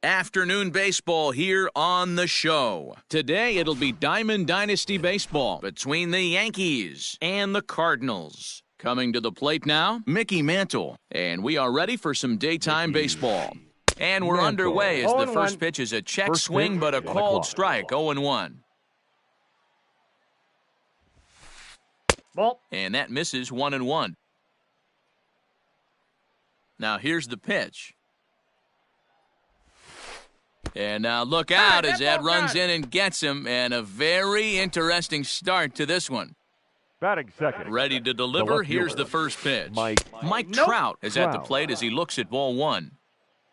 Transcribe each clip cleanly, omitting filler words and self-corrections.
Afternoon baseball here on the show. Today it'll be Diamond Dynasty baseball between the Yankees and the Cardinals. Coming to the plate now, Mickey Mantle. And we are ready for some daytime baseball. And we're underway as the first pitch is a check swing but a called strike, 0-1. Ball. And that misses 1-1. Now here's the pitch. And now look out as that runs in and gets him. And a very interesting start to this one. Batting second. Ready to deliver. Here's the first pitch. Mike Trout is at the plate as he looks at ball one.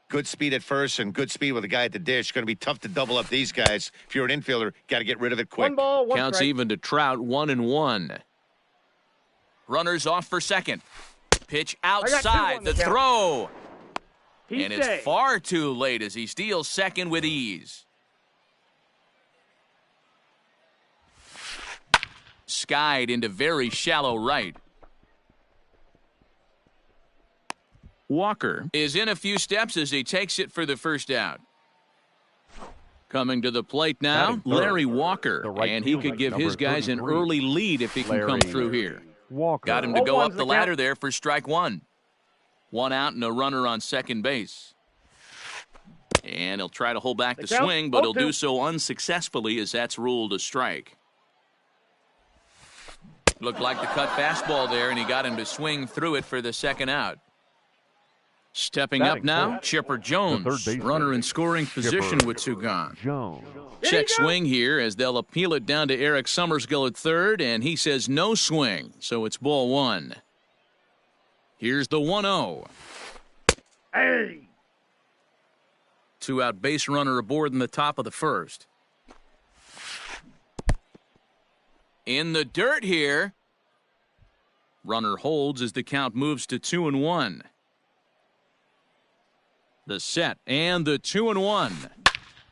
Good speed at first and good speed with a guy at the dish. Going to be tough to double up these guys. If you're an infielder, got to get rid of it quick. One ball, one Counts strike. even to Trout, 1-1. Runners off for second. Pitch outside, the throw. And it's far too late as he steals second with ease. Skied into very shallow right. Walker is in a few steps as he takes it for the first out. Coming to the plate now, Larry Walker. And he could give his guys an early lead if he can come through here. Got him to go up the ladder there for strike one. One out and a runner on second base. And he'll try to hold back the swing, but he'll do so unsuccessfully as that's ruled a strike. Looked like the cut fastball there, and he got him to swing through it for the second out. Stepping up now, Chipper Jones, runner in scoring position with two gone. Check swing here as they'll appeal it down to Eric Summersgill at third, and he says no swing, so it's ball one. Here's the 1-0. Hey! Two-out base runner aboard in the top of the first. In the dirt here. Runner holds as the count moves to 2-1. The set and the 2-1.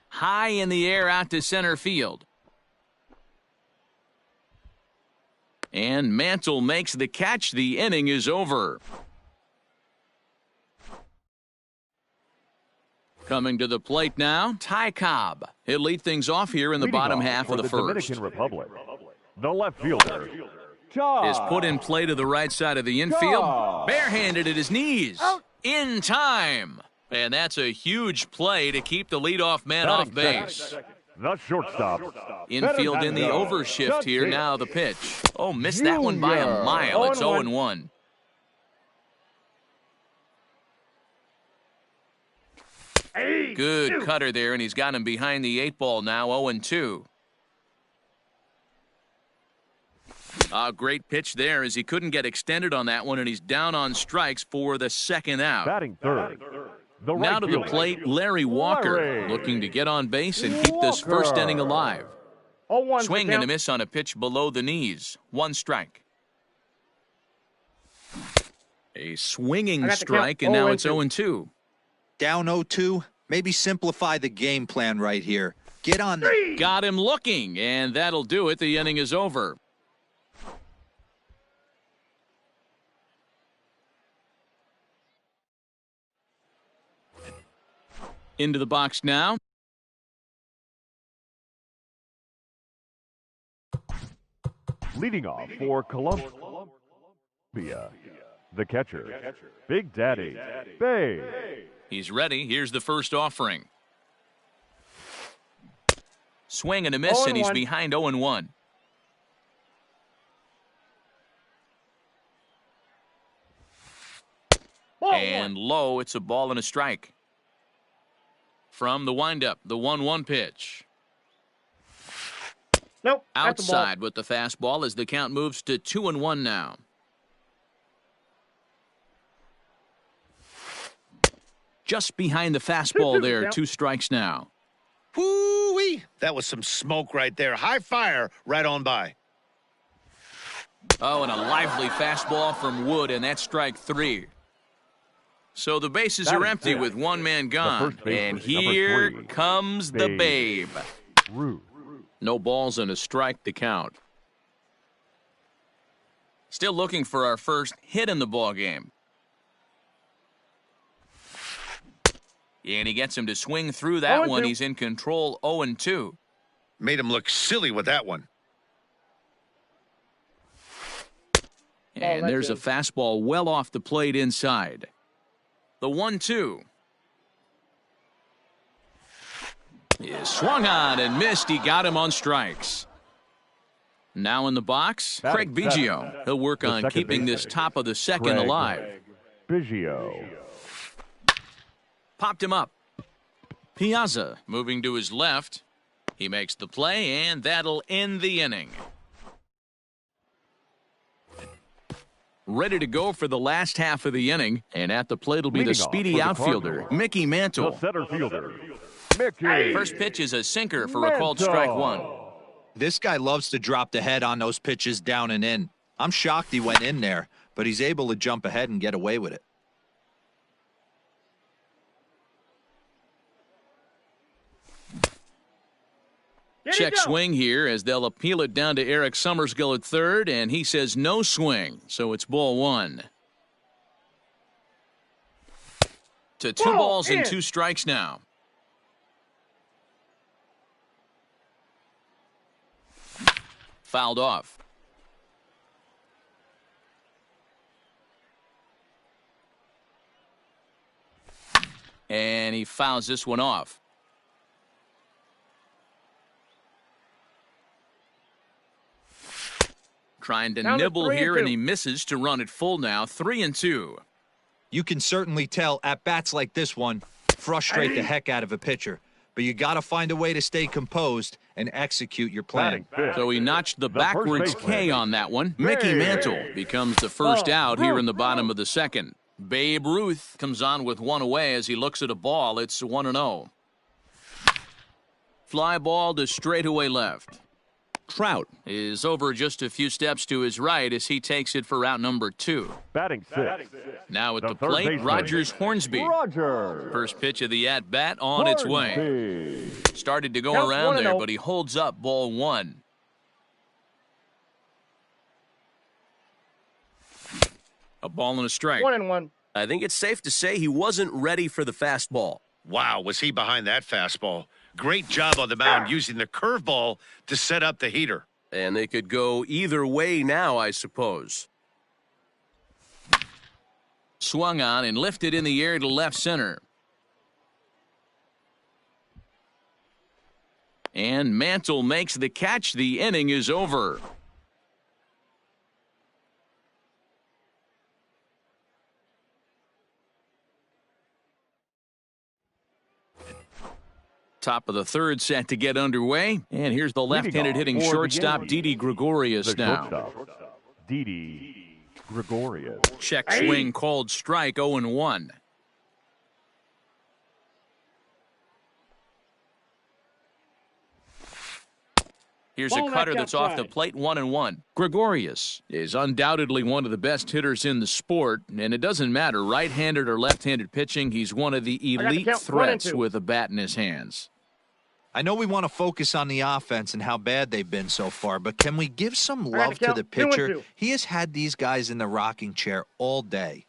High in the air out to center field. And Mantle makes the catch. The inning is over. Coming to the plate now, Ty Cobb. He'll lead things off here in the bottom half of the first. Dominican Republic, the left fielder is put in play to the right side of the infield. Barehanded at his knees. In time. And that's a huge play to keep the leadoff man off base. The shortstop. Infield in the overshift here. Now the pitch. Oh, missed that one by a mile. It's 0-1. Good cutter there, and he's got him behind the 8-ball now, 0-2. A great pitch there as he couldn't get extended on that one, and he's down on strikes for the second out. Batting third. Now to the plate, Larry Walker, looking to get on base and keep this first inning alive. Swing and a miss on a pitch below the knees. One strike. A swinging strike, and now it's 0-2. Down 0-2, maybe simplify the game plan right here. Get on the... Got him looking, and that'll do it. The inning is over. Into the box now. Leading off for Columbia, the catcher, Big Daddy Bay. He's ready. Here's the first offering. Swing and a miss, and he's behind 0-1. And low, it's a ball and a strike. From the windup, the 1-1 pitch. Nope. Outside with the fastball as the count moves to 2-1 now. Just behind the fastball there, 2 strikes now. Whoo-wee! That was some smoke right there. High fire right on by. Oh, and a lively fastball from Wood, and that's strike 3. So the bases are empty with one man gone. And here comes the Babe. No balls and a strike to count. Still looking for our first hit in the ball game. And he gets him to swing through that 0-2. one. He's in control, 0-2. Made him look silly with that one. And there's a fastball well off the plate inside. The 1-2. Is swung on and missed. He got him on strikes. Now in the box, Craig Biggio. He'll work on keeping this top of the second alive. Biggio. Popped him up. Piazza moving to his left. He makes the play, and that'll end the inning. Ready to go for the last half of the inning, and at the plate will be the speedy outfielder, Mickey Mantle. The center fielder, Mickey. First pitch is a sinker for a called strike one. This guy loves to drop the head on those pitches down and in. I'm shocked he went in there, but he's able to jump ahead and get away with it. Check swing here as they'll appeal it down to Eric Summersgill at third, and he says no swing, so it's ball one. To 2 balls and 2 strikes now. Fouled off. And he fouls this one off. Trying to nibble here, and he misses to run it full now. 3-2. You can certainly tell at-bats like this one frustrate the heck out of a pitcher. But you got to find a way to stay composed and execute your plan. So he notched the backwards K on that one. Mickey Mantle becomes the first out here in the bottom of the second. Babe Ruth comes on with one away as he looks at a ball. It's 1-0. Fly ball to straightaway left. Trout is over just a few steps to his right as he takes it for out number 2. Batting 6. Now at the plate, Rogers Hornsby. First pitch of the at-bat on its way. Started to go around there, but he holds up ball 1. A ball and a strike. 1-1. I think it's safe to say he wasn't ready for the fastball. Wow, was he behind that fastball. Great job on the mound using the curveball to set up the heater. And they could go either way now, I suppose. Swung on and lifted in the air to left center. And Mantle makes the catch. The inning is over. Top of the third set to get underway. And here's the left-handed hitting shortstop, Didi Gregorius now. Didi Gregorius. Check swing called strike, 0-1. Here's a cutter that's off the plate, 1-1. Gregorius is undoubtedly one of the best hitters in the sport, and it doesn't matter right-handed or left-handed pitching. He's one of the elite threats with a bat in his hands. I know we want to focus on the offense and how bad they've been so far, but can we give some love to the pitcher? He has had these guys in the rocking chair all day.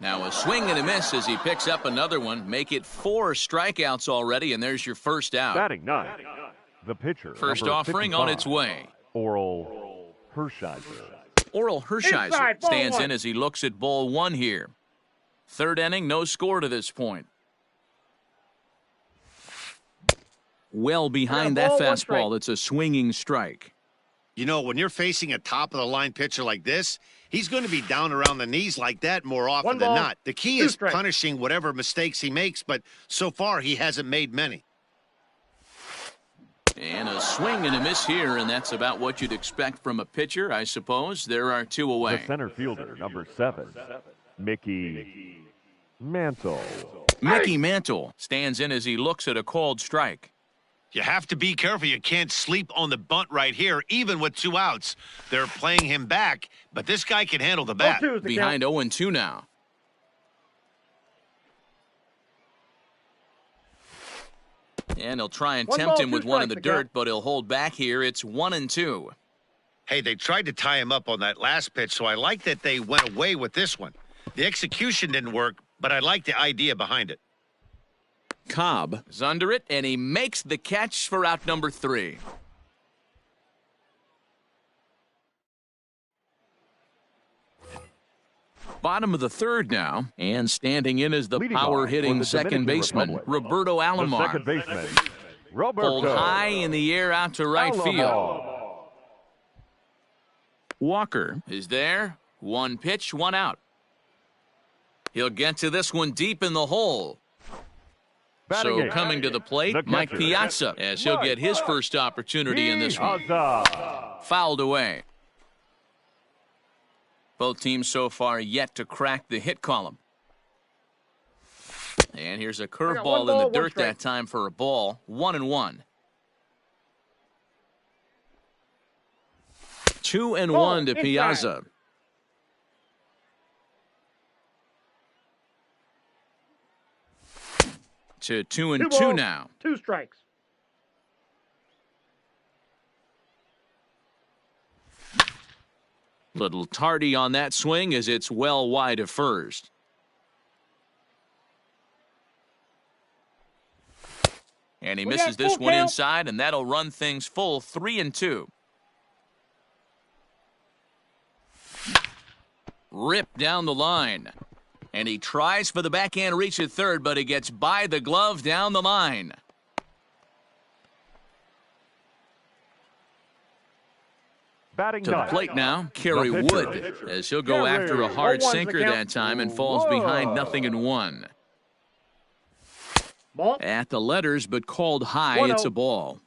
Now a swing and a miss as he picks up another one. Make it 4 strikeouts already, and there's your first out. Batting 9. The pitcher. First offering 55, on its way. Oral Hershiser. Oral Hershiser stands in as he looks at ball 1 here. Third inning, no score to this point. Well behind that fastball, it's a swinging strike. You know, when you're facing a top-of-the-line pitcher like this, he's going to be down around the knees like that more often than not. The key is punishing whatever mistakes he makes, but so far he hasn't made many. And a swing and a miss here, and that's about what you'd expect from a pitcher, I suppose. There are 2 away. The center fielder, number 7, Mickey Mantle. Mickey Mantle stands in as he looks at a called strike. You have to be careful. You can't sleep on the bunt right here, even with 2 outs. They're playing him back, but this guy can handle the bat. Behind 0-2 now. And he'll try and tempt him with one in the dirt, but he'll hold back here. It's 1-2. Hey, they tried to tie him up on that last pitch, so I like that they went away with this one. The execution didn't work, but I like the idea behind it. Cobb is under it, and he makes the catch for out number 3. Bottom of the 3rd now, and standing in is the power-hitting second baseman, Roberto Alomar. Second baseman, Roberto. Pulled high in the air out to right field. Walker is there. 1 pitch, 1 out. He'll get to this one deep in the hole. So coming to the plate, Mike Piazza, as he'll get his first opportunity in this one. Fouled away. Both teams so far yet to crack the hit column. And here's a curveball in the dirt that time for a ball. 1-1. 2-1 to Piazza. To 2-2 now. 2 strikes. Little tardy on that swing as it's well wide of first. And he misses this one inside, and that'll run things full. 3-2. Ripped down the line. And he tries for the backhand reach at third, but he gets by the glove down the line. To the plate now, Kerry Wood, as he'll go after a hard sinker that time and falls behind 0-1. At the letters, but called high, it's a ball.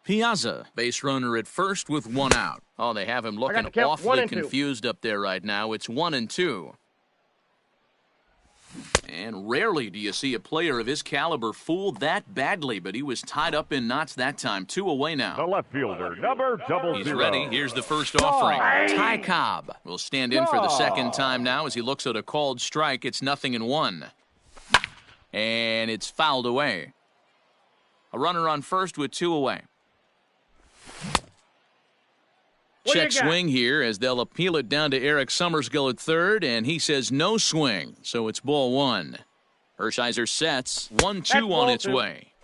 Piazza, base runner at first with 1 out. Oh, they have him looking awfully confused up there right now. It's 1-2. And rarely do you see a player of his caliber fooled that badly, but he was tied up in knots that time. 2 away now. The left fielder, number 00. He's ready. Here's the first offering. Ty Cobb will stand in for the second time now as he looks at a called strike. It's 0-1. And it's fouled away. A runner on first with 2 away. Check swing here as they'll appeal it down to Eric Summersgill at third, and he says no swing, so it's ball 1. Hershiser sets. 1-2 on its way.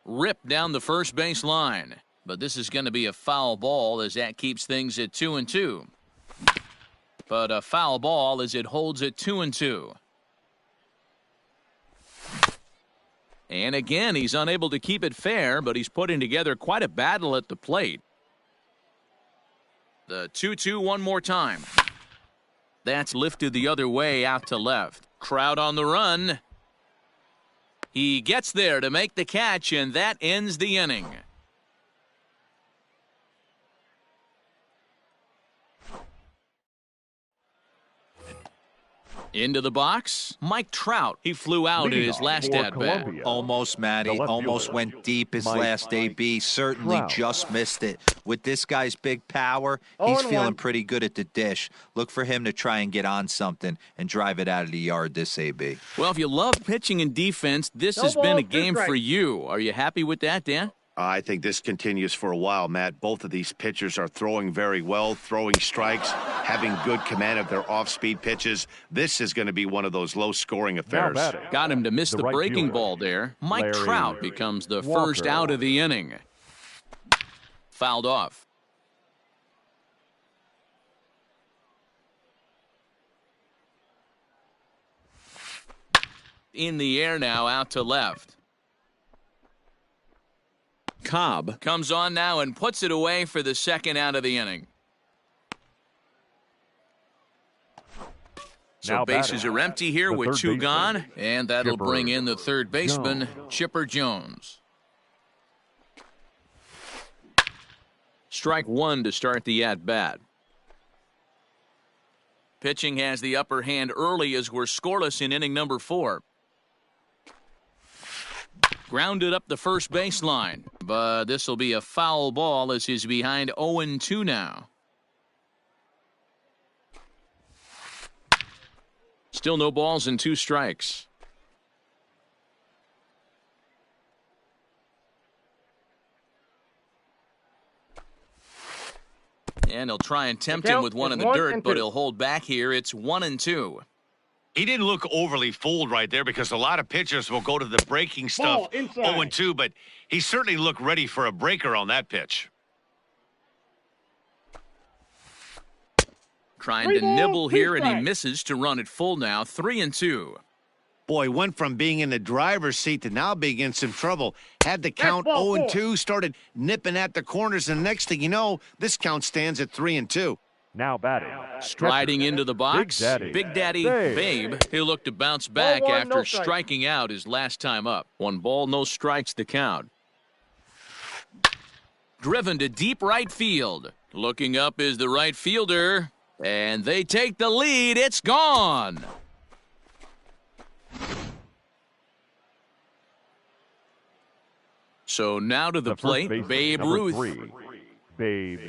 Ripped down the first base line, but this is going to be a foul ball as that keeps things at 2-2. But a foul ball as it holds at 2-2. And again, he's unable to keep it fair, but he's putting together quite a battle at the plate. The 2-2 one more time. That's lifted the other way out to left. Crowd on the run. He gets there to make the catch, and that ends the inning. Into the box, Mike Trout. He flew out in his last at-bat. Almost, Matty. Almost went deep his last AB. Certainly just missed it. With this guy's big power, he's feeling pretty good at the dish. Look for him to try and get on something and drive it out of the yard this AB. Well, if you love pitching and defense, this has been a game for you. Are you happy with that, Dan? I think this continues for a while, Matt. Both of these pitchers are throwing very well, throwing strikes, having good command of their off-speed pitches. This is going to be one of those low-scoring affairs. Got him to miss the breaking ball there. Mike Trout becomes the first out of the inning. Fouled off. In the air now, out to left. Cobb comes on now and puts it away for the second out of the inning. So bases are empty here with 2 gone, and that'll bring in the third baseman, Chipper Jones. Strike 1 to start the at-bat. Pitching has the upper hand early as we're scoreless in inning number 4. Grounded up the first baseline, but this will be a foul ball as he's behind 0-2 now. Still no balls and 2 strikes. And he'll try and tempt him with one in the dirt, but he'll hold back here. It's 1-2. He didn't look overly fooled right there because a lot of pitchers will go to the breaking stuff 0-2, but he certainly looked ready for a breaker on that pitch. Trying to nibble here, and he misses to run it full now. 3-2. Boy, went from being in the driver's seat to now being in some trouble. Had the count 0-2, started nipping at the corners, and the next thing you know, this count stands at 3-2. Now batting. Striding into the box, Big Daddy Babe. He'll look to bounce back after striking out his last time up. 1 ball, no strikes the count. Driven to deep right field. Looking up is the right fielder, and they take the lead. It's gone. So now to the plate, Babe Ruth. Babe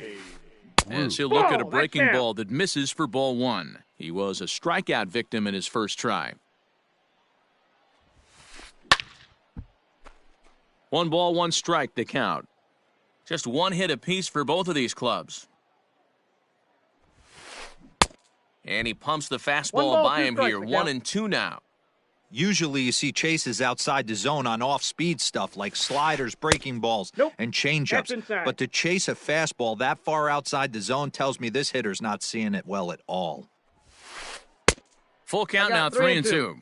As he'll look at a breaking ball that misses for ball 1. He was a strikeout victim in his first try. 1 ball, 1 strike, the count. Just 1 hit apiece for both of these clubs. And he pumps the fastball by him here. 1-2 now. Usually you see chases outside the zone on off-speed stuff like sliders, breaking balls, and changeups. But to chase a fastball that far outside the zone tells me this hitter's not seeing it well at all. Full count now, 3-2.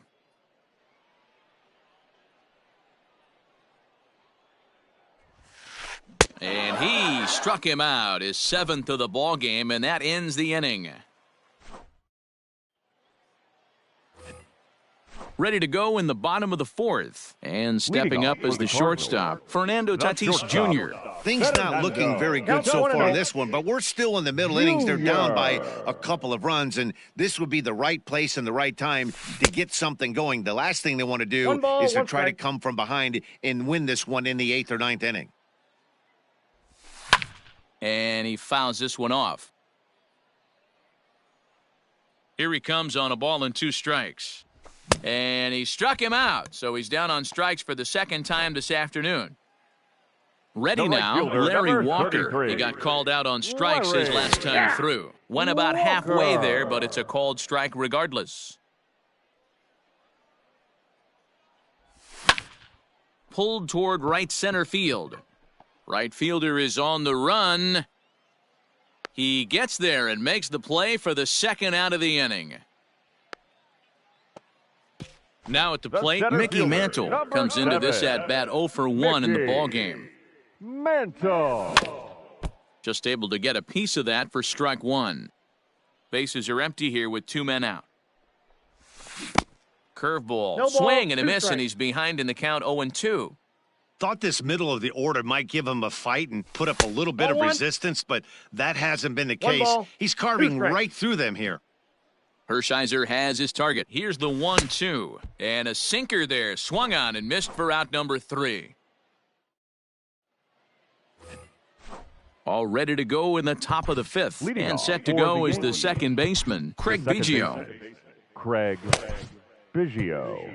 And he struck him out, his 7th of the ball game, and that ends the inning. Ready to go in the bottom of the 4th. And stepping up as the shortstop, Fernando Tatis Jr. Things not looking very good so far in this one, but we're still in the middle innings. They're down by a couple of runs, and this would be the right place and the right time to get something going. The last thing they want to do is to try to come from behind and win this one in the 8th or 9th inning. And he fouls this one off. Here he comes on a ball and 2 strikes. And he struck him out, so he's down on strikes for the 2nd time this afternoon. Ready now, Larry Walker. He got called out on strikes his last time through. Went about halfway there, but it's a called strike regardless. Pulled toward right center field. Right fielder is on the run. He gets there and makes the play for the 2nd out of the inning. Now at the plate, Mickey Mantle comes into this at-bat 0 for 1 in the ballgame. Mantle. Just able to get a piece of that for strike 1. Bases are empty here with 2 men out. Curveball, swing and a miss, and he's behind in the count 0-2. Thought this middle of the order might give him a fight and put up a little bit of resistance, but that hasn't been the case. He's carving right through them here. Hershiser has his target. Here's the 1-2. And a sinker there. Swung on and missed for out number 3. All ready to go in the top of the 5th. And set to go is the 2nd baseman, Craig Biggio. Craig Biggio.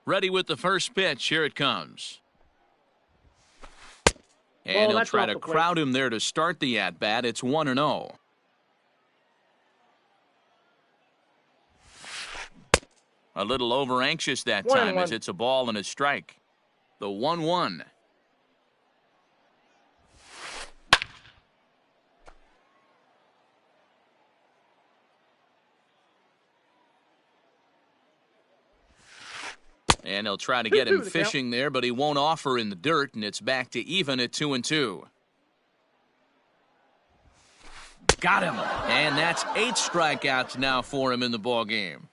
Ready with the first pitch. Here it comes. And he'll try to crowd him there to start the at-bat. It's 1-0. A little over-anxious that time as it's a ball and a strike. The 1-1. And he'll try to get him fishing there, but he won't offer in the dirt, and it's back to even at 2-2. Got him. And that's 8 strikeouts now for him in the ballgame.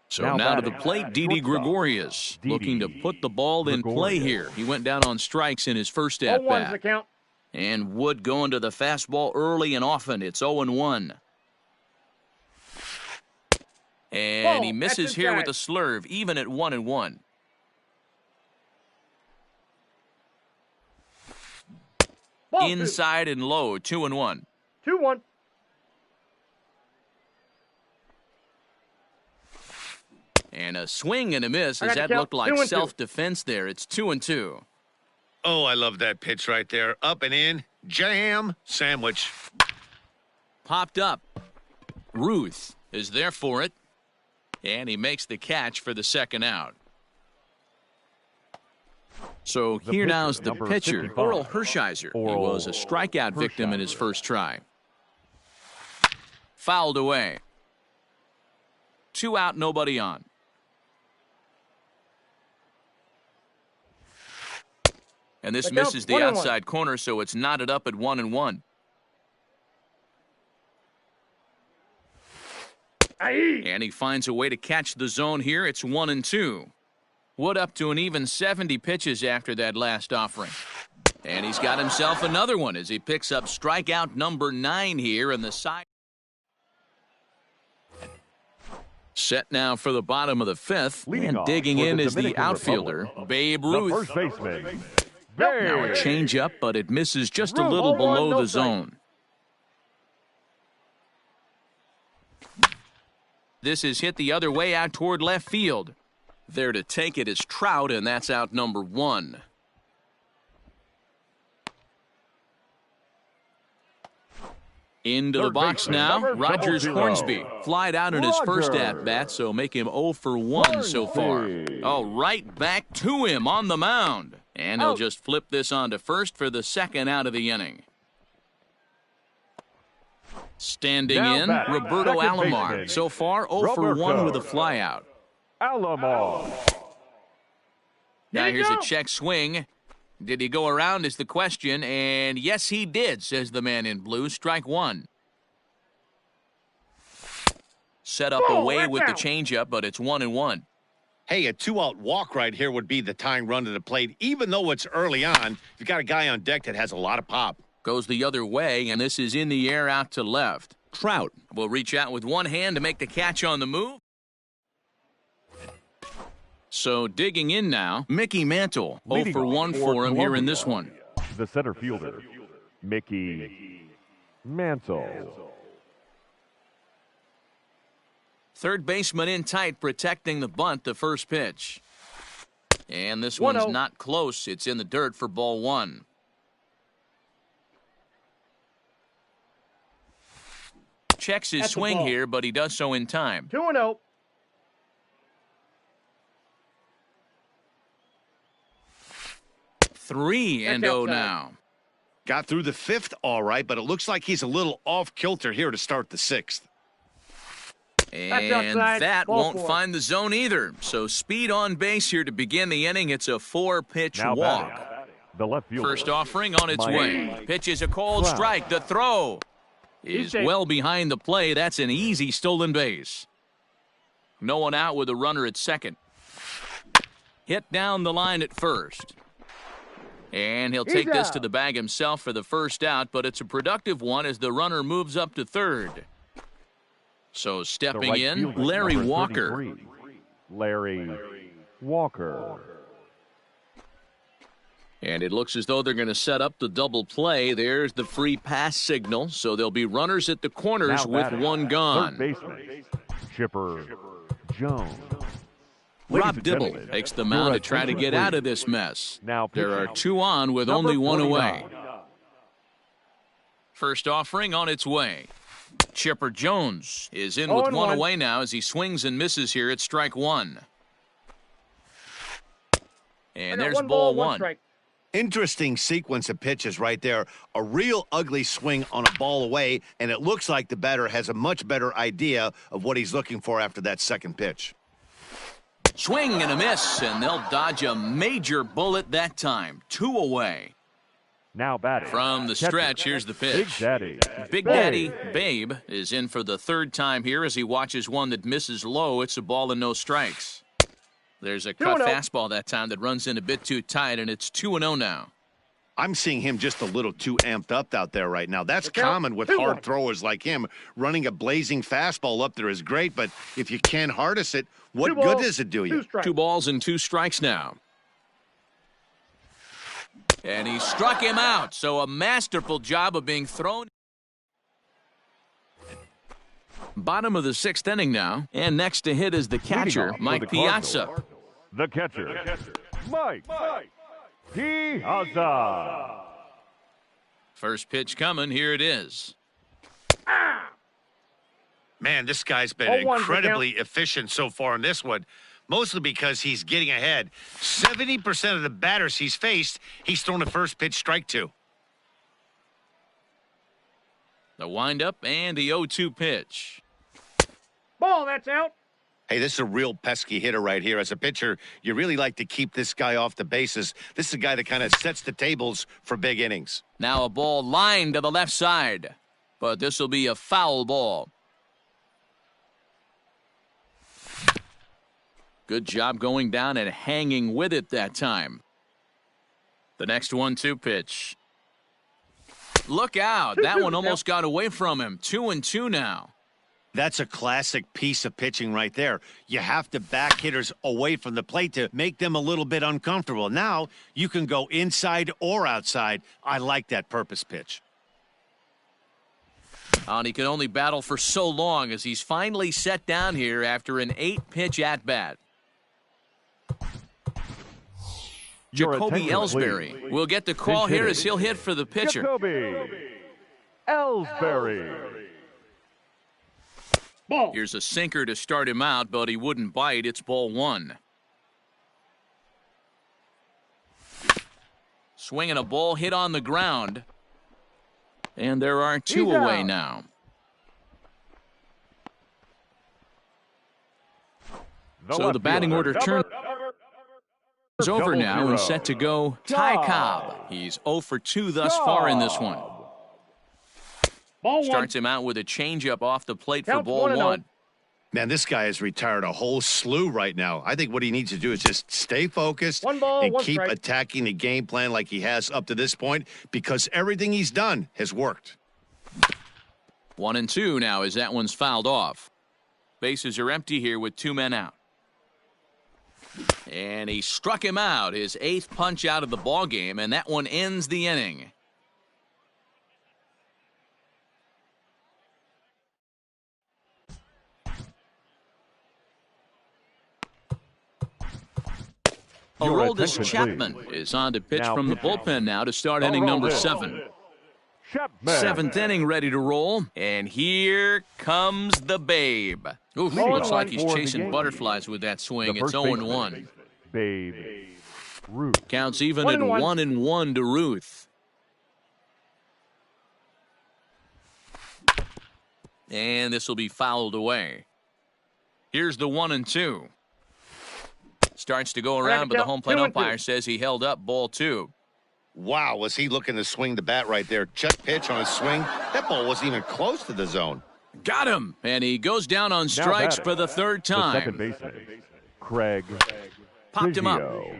So now to the plate, Didi Gregorius, looking to put the ball in play here. He went down on strikes in his first at-bat. And Wood going to the fastball early and often. It's 0-1. And he misses here with a slurve, even at 1-1. Inside and low, 2-1. 2-1. And a swing and a miss, as that looked like self-defense there. It's 2-2. Oh, I love that pitch right there. Up and in. Jam. Sandwich. Popped up. Ruth is there for it. And he makes the catch for the second out. So here now is the pitcher, Oral Hershiser. He was a strikeout victim in his first try. Fouled away. 2 out, nobody on. And this misses the outside corner, so it's knotted up at 1-1. And he finds a way to catch the zone here. It's 1-2. Wood up to an even 70 pitches after that last offering. And he's got himself another one as he picks up strikeout number 9 here in the side. Set now for the bottom of the 5th. And digging in is the outfielder, Babe Ruth. The first baseman. Now a changeup, but it misses just a little below the zone. This is hit the other way out toward left field. There to take it is Trout, and that's out number 1. Into the box now, Rogers Hornsby. Flied out in his first at-bat, so make him 0 for 1 so far. Oh, right back to him on the mound. And he'll just flip this on to first for the second out of the inning. Standing in, Roberto Alomar. So far, 0 for 1 with a flyout. Alomar. Now here's a check swing. Did he go around is the question, and yes, he did, says the man in blue. Strike 1. Set up away with the changeup, but it's 1-1. Hey, a 2-out walk right here would be the tying run to the plate. Even though it's early on, you've got a guy on deck that has a lot of pop. Goes the other way, and this is in the air out to left. Trout will reach out with one hand to make the catch on the move. So digging in now, Mickey Mantle. 0 for 1 for him here in this one. The center fielder, Mickey Mantle. Third baseman in tight, protecting the bunt, the first pitch. And this one's not close. It's in the dirt for ball 1. Checks his swing here, but he does so in time. 2-0. Three and 0 now. Got through the 5th all right, but it looks like he's a little off kilter here to start the 6th. And that won't find the zone either. So speed on base here to begin the inning. It's a 4-pitch walk. The left fielder. First offering on its way. Pitch is a cold strike. The throw is well behind the play. That's an easy stolen base. No one out with a runner at second. Hit down the line at first. And he'll take this to the bag himself for the first out, but it's a productive one as the runner moves up to third. So stepping in, Larry Walker. Larry Walker. And it looks as though they're going to set up the double play. There's the free pass signal. So there'll be runners at the corners with one gone. Third baseman, Chipper Jones. Rob Dibble takes the mound to try to get out of this mess. There are 2 on with only 1 away. First offering on its way. Chipper Jones is in with 1 away now as he swings and misses here at strike 1. And there's ball 1. Interesting sequence of pitches right there. A real ugly swing on a ball away, and it looks like the batter has a much better idea of what he's looking for after that second pitch. Swing and a miss, and they'll dodge a major bullet that time. 2 away. Now batting. From the stretch, here's the pitch. Big Daddy Babe is in for the 3rd time here as he watches one that misses low. It's a ball and no strikes. There's a cut fastball that time that runs in a bit too tight, and it's 2-0 now. I'm seeing him just a little too amped up out there right now. That's common with hard throwers like him. Running a blazing fastball up there is great, but if you can't harness it, what good does it do you? 2 balls and 2 strikes now. And he struck him out, so a masterful job of being thrown. Bottom of the 6th inning now, and next to hit is the catcher, Mike Piazza. The catcher, Mike Piazza. First pitch coming, here it is. Man, this guy's been incredibly efficient so far in this one, mostly because he's getting ahead. 70% of the batters he's faced, he's thrown a first pitch strike to. The windup and the 0-2 pitch. Ball, that's out. Hey, this is a real pesky hitter right here. As a pitcher, you really like to keep this guy off the bases. This is a guy that kind of sets the tables for big innings. Now a ball lined to the left side, but this will be a foul ball. Good job going down and hanging with it that time. The next 1-2 pitch. Look out. That one almost got away from him. 2-2 now. That's a classic piece of pitching right there. You have to back hitters away from the plate to make them a little bit uncomfortable. Now you can go inside or outside. I like that purpose pitch. And he can only battle for so long as he's finally set down here after an 8-pitch at-bat. Jacoby Ellsbury will get the call here as he'll hit for the pitcher. Jacoby Ellsbury. Ball. Here's a sinker to start him out, but he wouldn't bite. It's ball 1. Swinging a ball hit on the ground. And there are 2 away now. So the batting order turns over now and set to go Ty Cobb. He's 0 for 2 thus far in this one. Ball 1. Starts him out with a changeup off the plate for ball 1. Man, this guy has retired a whole slew right now. I think what he needs to do is just stay focused 1 ball, and 1 keep strike. attacking the game plan like he has up to this point, because everything he's done has worked. 1-2 now as that one's fouled off. Bases are empty here with 2 men out. And he struck him out, his 8th punch out of the ball game, and that one ends the inning. Aroldis Chapman is on to pitch from the bullpen now to start inning number 7. 7th inning ready to roll, and here comes the Babe. Ooh, looks like he's chasing butterflies with that swing. It's 0-1. Babe Ruth. Counts even at 1-1 to Ruth. And this will be fouled away. Here's the 1-2. Starts to go around, but the home plate umpire says he held up ball 2. Wow, was he looking to swing the bat right there? Check pitch on his swing. That ball wasn't even close to the zone. Got him, and he goes down on strikes for the 3rd time. The second baseman, Craig Popped him up. Biggio.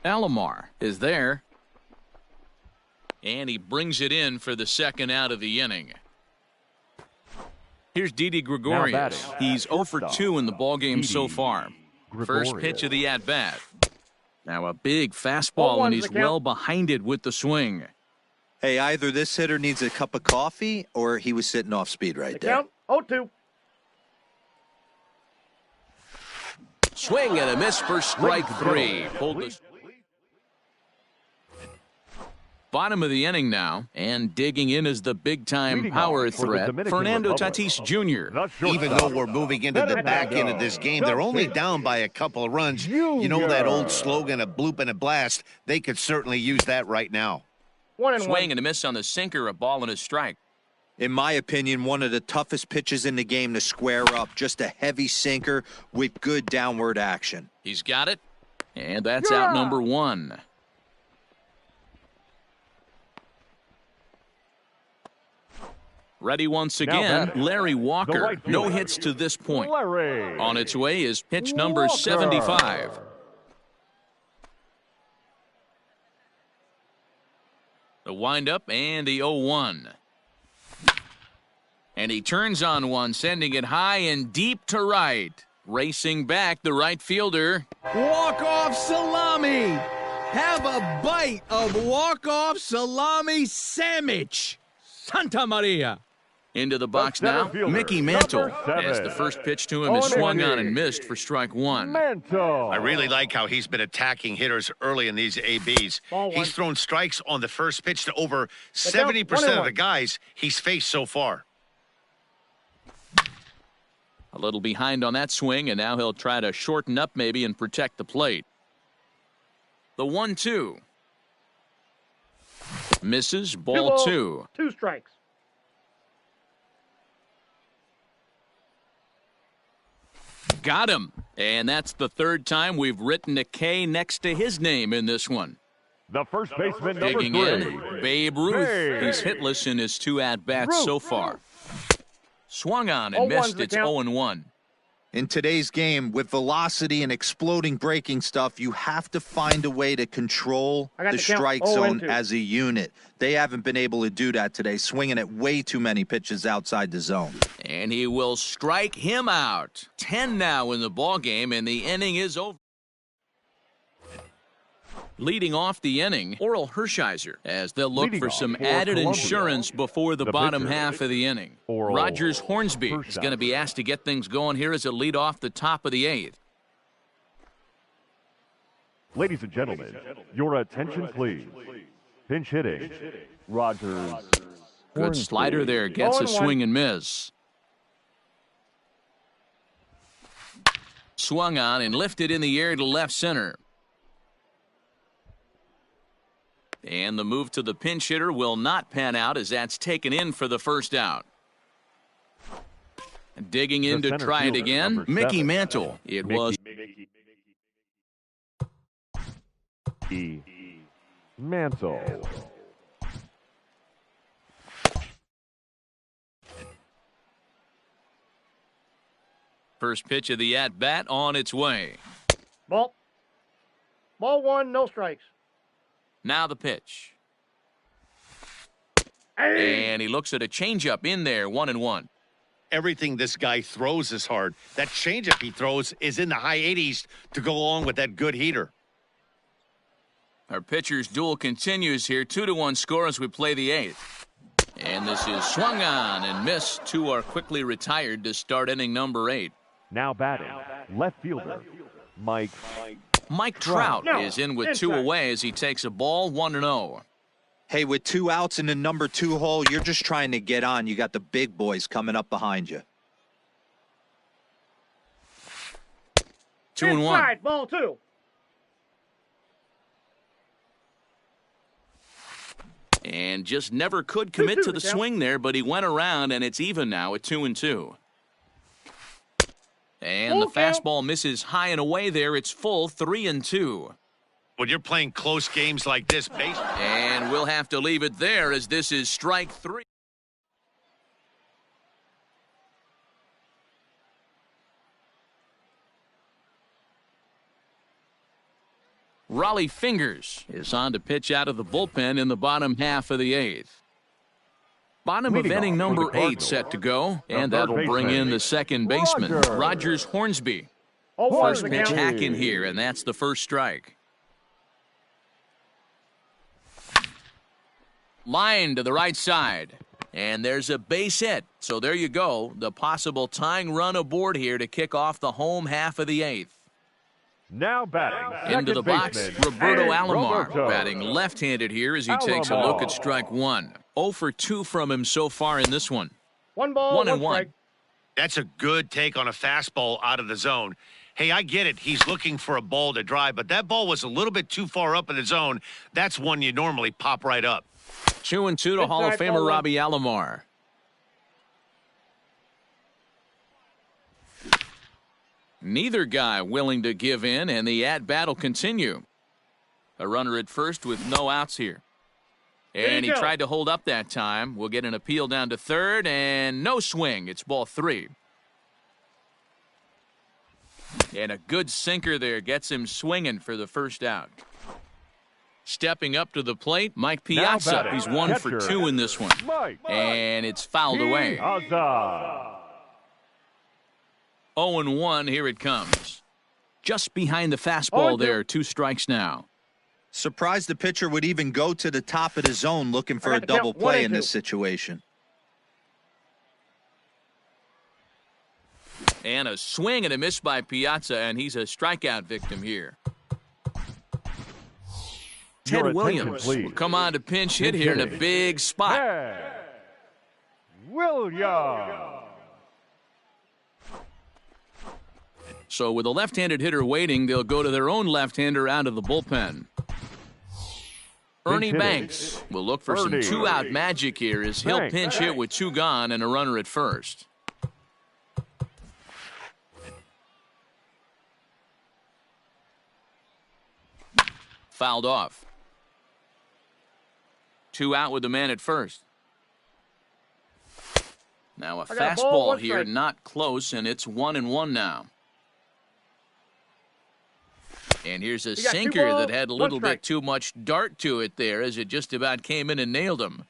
Alomar is there. And he brings it in for the 2nd out of the inning. Here's Didi Gregorius. He's 0 for 2 in the ballgame so far. First pitch of the at-bat. Now a big fastball, and he's well behind it with the swing. Hey, either this hitter needs a cup of coffee or he was sitting off speed right there. Count 0-2. Swing and a miss for strike 3. Pulled the bottom of the inning now, and digging in is the big-time power threat, Fernando Tatis Jr. Even though we're moving into the back end of this game, they're only down by a couple of runs. You know that old slogan, a bloop and a blast? They could certainly use that right now. 1-1. Swing and a miss on the sinker, a ball and a strike. In my opinion, one of the toughest pitches in the game to square up. Just a heavy sinker with good downward action. He's got it, and that's out number 1. Ready once again, Larry Walker. No hits to this point. On its way is pitch number 75. The windup and the 0-1. And he turns on one, sending it high and deep to right. Racing back, the right fielder. Walk-off salami. Have a bite of walk-off salami sandwich. Santa Maria. Into the box now, Mickey Mantle. As the first pitch to him is swung on and missed for strike one. Mantle. I really like how he's been attacking hitters early in these ABs. He's thrown strikes on the first pitch to over 70% of the guys he's faced so far. A little behind on that swing, and now he'll try to shorten up maybe and protect the plate. The 1-2. Misses, ball 2. 2 strikes. Got him. And that's the third time we've written a K next to his name in this one. The first baseman, number Digging 3. in, Babe Ruth. He's hitless in his 2 at-bats so far. Swung on and missed. It's 0-1. In today's game, with velocity and exploding breaking stuff, you have to find a way to control the strike zone as a unit. They haven't been able to do that today, swinging at way too many pitches outside the zone. And he will strike him out. 10 now in the ballgame, and the inning is over. Leading off the inning, Oral Hershiser, as they'll look for some added insurance before the bottom half of the inning. Rogers Hornsby is going to be asked to get things going here as a lead off the top of the 8th. Ladies and gentlemen, your attention please. Pinch hitting, Rogers. Good slider there, gets a swing and miss. Swung on and lifted in the air to left center. And the move to the pinch hitter will not pan out as that's taken in for the first out. Digging in to try it again, Mickey Mantle. It was Mantle. first pitch of the at-bat on its way. Ball 1, no strikes. Now the pitch. Hey. And he looks at a changeup in there, 1-1. Everything this guy throws is hard. That changeup he throws is in the high 80s to go along with that good heater. Our pitcher's duel continues here. 2-1 score as we play the 8th. And this is swung on and missed. Two are quickly retired to start inning number 8. Now batting, left fielder, Mike Trout is in with two away as he takes a ball, 1-0. Hey, with 2 outs in the number 2 hole, you're just trying to get on. You got the big boys coming up behind you. 2-1. Inside, ball 2. And just never could commit to the swing there, but he went around, and it's even now at 2-2. And the fastball misses high and away there. It's full, 3-2. When you're playing close games like this, and we'll have to leave it there as this is strike 3. Raleigh Fingers is on to pitch out of the bullpen in the bottom half of the 8th. Bottom of inning number 8 set to go, and that'll bring in the second baseman, Rogers Hornsby. First pitch hack in here, and that's the first strike. Line to the right side, and there's a base hit. So there you go, the possible tying run aboard here to kick off the home half of the 8th. Now batting, into the box, Roberto Alomar, batting left-handed here as he takes a look at strike 1. 0 for 2 from him so far in this one. 1 ball, 1 strike. That's a good take on a fastball out of the zone. Hey, I get it. He's looking for a ball to drive, but that ball was a little bit too far up in the zone. That's one you normally pop right up. 2-2 to Hall of Famer Robbie Alomar. Neither guy willing to give in, and the at-bat will continue. A runner at first with no outs here. And he tried to hold up that time. We'll get an appeal down to third, and no swing. It's ball 3. And a good sinker there gets him swinging for the first out. Stepping up to the plate, Mike Piazza. He's 1 for 2 in this one. And it's fouled away. 0-1, here it comes. Just behind the fastball there, 2 strikes now. Surprised the pitcher would even go to the top of the zone looking for a double play in this situation. And a swing and a miss by Piazza, and he's a strikeout victim here. Ted Williams will come on to pinch hit here in a big spot. Ted Williams. So with a left-handed hitter waiting, they'll go to their own left-hander out of the bullpen. Ernie Banks will look for some two-out magic here as he'll pinch hit with two gone and a runner at first. Fouled off. Two out with the man at first. Now a fastball here, not close, and it's 1-1 now. And here's a sinker that had a little bit too much dart to it there as it just about came in and nailed him.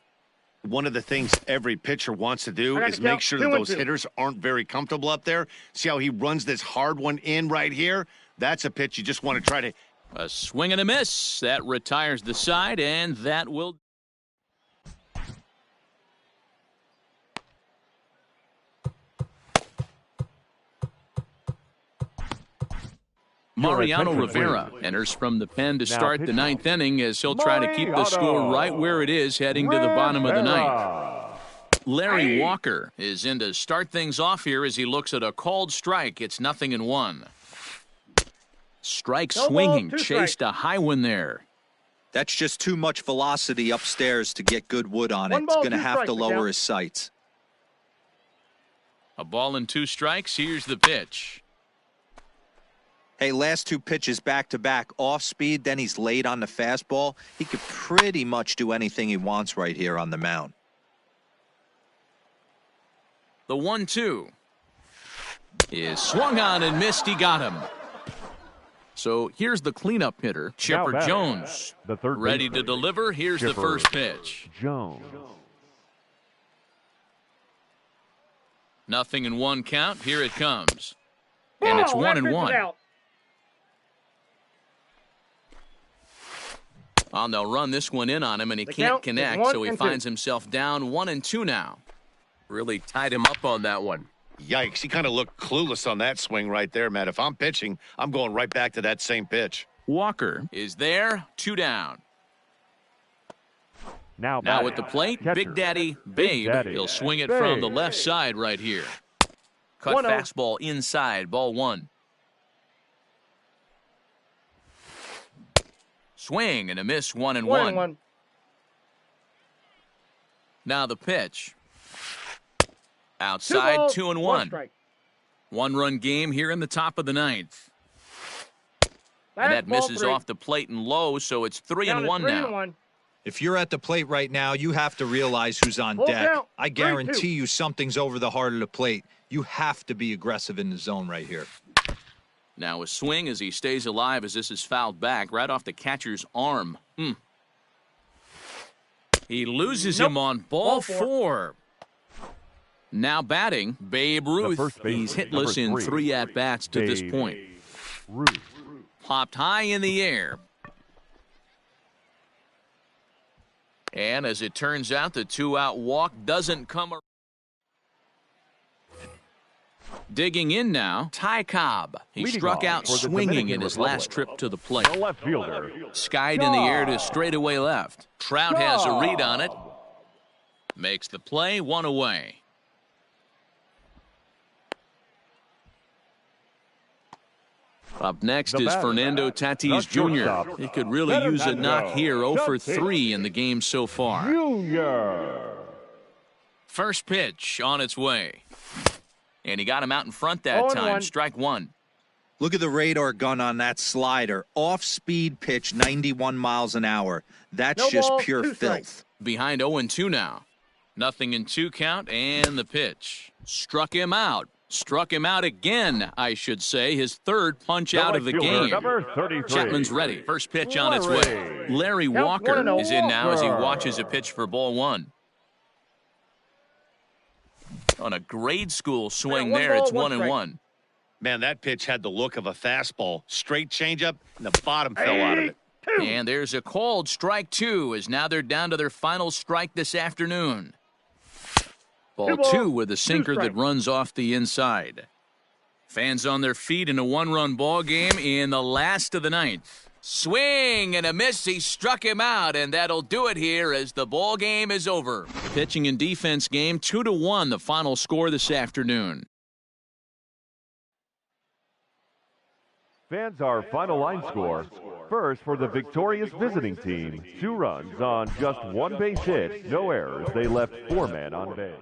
One of the things every pitcher wants to do is make sure that those hitters aren't very comfortable up there. See how he runs this hard one in right here? That's a pitch you just want to try to... A swing and a miss. That retires the side, and that will... Mariano Rivera enters from the pen to start the ninth inning as he'll try to keep the score right where it is heading to the bottom of the ninth. Larry Walker is in to start things off here as he looks at a called strike. It's 0-1. Strike swinging, chased a high one there. That's just too much velocity upstairs to get good wood on it. It's going to have to lower his sights. A ball and 2 strikes. Here's the pitch. Hey, last 2 pitches back-to-back, off speed, then he's late on the fastball. He could pretty much do anything he wants right here on the mound. The 1-2 is swung on and missed. He got him. So here's the cleanup hitter, Chipper Jones, ready to deliver. Here's the first pitch. Jones. 0-1 count. Here it comes. And it's 1-1. Well, they'll run this one in on him, and he can't connect, so he finds himself down 1-2 now. Really tied him up on that one. Yikes, he kind of looked clueless on that swing right there, Matt. If I'm pitching, I'm going right back to that same pitch. Walker is there, 2 down. Now at the plate, catcher, Big Daddy Babe. He'll swing it from the left side right here. Cut fastball inside, ball 1. Swing and a miss, 1-1. Now the pitch. Outside, 2-1. 1-run game here in the top of the ninth. And that misses off the plate and low, so it's 3-1 now. If you're at the plate right now, you have to realize who's on deck. I guarantee you something's over the heart of the plate. You have to be aggressive in the zone right here. Now a swing as he stays alive as this is fouled back right off the catcher's arm. He loses him on ball 4. Now batting, Babe Ruth. He's hitless in 3 at-bats to this point. Popped high in the air. And as it turns out, the 2-out walk doesn't come around. Digging in now, Ty Cobb. He struck out swinging in his last trip to the plate. Left fielder. Skied in the air to straightaway left. Trout has a read on it. Makes the play, 1 away. Up next is Fernando Tatis Jr. He could really use a knock here, 0 for 3 in the game so far. First pitch on its way. And he got him out in front that time. Strike 1. Look at the radar gun on that slider. Off-speed pitch, 91 miles an hour. That's just pure filth. Behind 0-2 now. 0-2 count, and the pitch. Struck him out. Struck him out again, I should say. His 3rd punch out of the game. Chapman's ready. First pitch on its way. Larry Walker is in now as he watches a pitch for ball 1. On a grade school swing there, it's 1-1. Man, that pitch had the look of a fastball. Straight changeup, and the bottom fell out of it. And there's a called strike 2 as now they're down to their final strike this afternoon. Ball 2 with a sinker that runs off the inside. Fans on their feet in a one-run ball game in the last of the ninth. Swing and a miss. He struck him out, and that'll do it here as the ball game is over. Pitching and defense game 2-1, the final score this afternoon. Fans, our final line score. First, for the victorious visiting team, 2 runs on just 1 base hit, no errors. They left 4 men on base.